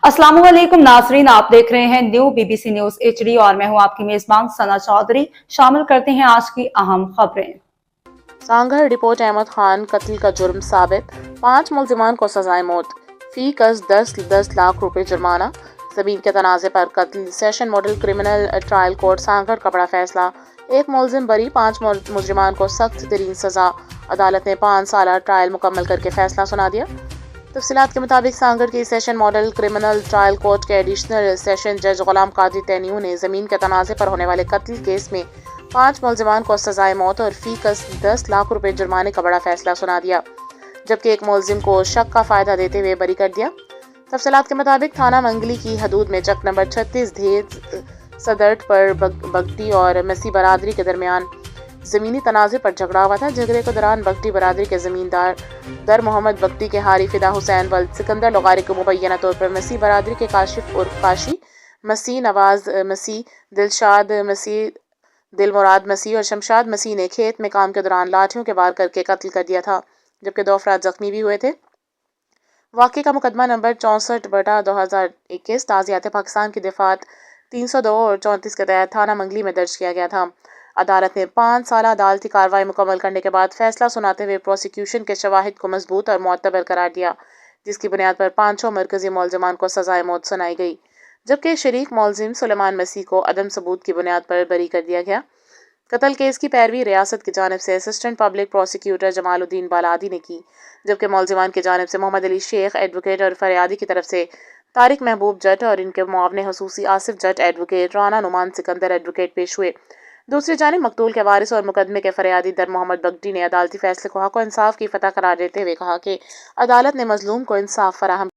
अस्सलाम वालेकुम नाजरीन, आप देख रहे हैं न्यू BBC न्यूज HD और मैं हूं आपकी मेजबान सना चौधरी। शामिल करते हैं आज की अहम खबरें। सांगढ़ डिपोट अहमद खान कत्ल का जुर्म साबित, 5 मुलजिमान को सजाए मौत, फी कस 10 लाख रुपए जुर्माना। जमीन के तनाजे पर कत्ल, session model criminal trial court Sangarh का बड़ा फैसला, एक मुलजिम बरी, 5 मुलजिमान को सख्त तरीन सजा। अदालत ने 5 साल ट्रायल मुकम्मल करके फैसला सुना दिया। तफसीलात के मुताबिक सांगढ़ की session model criminal trial court के एडिशनल सेशन जज गुलाम कादिर तैनियू ने जमीन के तनाजे पर होने वाले कत्ल केस में 5 मुलजिमान को सजाए मौत और फी कस 10 लाख रुपए जुर्माने का बड़ा फैसला सुना दिया, जबकि एक मुलजिम को शक का फायदा देते हुए बरी कर दिया। तफसीलात के मुताबिक थाना मंगली की हदूद में चक नंबर 36 धेर सदर्ट पर बगटी और मसी बरादरी के दरमियान जमीनी तनाजे पर झगड़ा हुआ था। झगड़े के दौरान बगटी बरादरी के जमींदार दर मोहम्मद बगटी के हारी फिदा हुसैन वल सिकंदर लगारी को मुबैना तौर पर मसी बरादरी के काशिफ उर्फ काशी मसी, नवाज मसी, दिलशाद मसी, दिलमुराद मसीह और शमशाद मसीह ने खेत में काम के दौरान लाठियों के वार करके कत्ल कर दिया था, जबकि 2 अफराद जख्मी भी हुए थे। वाक़े का मुकदमा नंबर 64/2021 ताज़ियात पाकिस्तान की दफात 302 और 34 के तहत थाना मंगली में दर्ज किया गया था। अदालत ने 5 साल अदालती कार्रवाई मुकम्मल करने के बाद फैसला सुनाते हुए प्रोसिक्यूशन के शवाहिद को मजबूत और मोतबर करार दिया, जिसकी बुनियाद पर 5 मरकजी मुलजिमान को सजाए मौत सुनाई गई, जबकि शरीक मुलजिम सुलेमान मसीह को अदम सबूत की बुनियाद पर बरी कर दिया गया। कत्ल केस की पैरवी रियासत की जानिब से असिस्टेंट पब्लिक प्रोसिक्यूटर जमालुद्दीन बालादी ने की, जबकि मुलजिमान की जानिब से मोहम्मद अली शेख एडवोकेट और फरियादी की तरफ से तारिक महबूब जट और इनके मुआवने खसूसी आसिफ जट एडवोकेट, राना नुमान सिकंदर एडवोकेट पेश हुए। दूसरी जानिब मकतूल के वारिस और मुकदमे के फरियादी दर मोहम्मद बगटी ने अदालती फैसले को हक और इंसाफ की फतह करार देते हुए कहा कि अदालत ने मजलूम को इंसाफ फराहम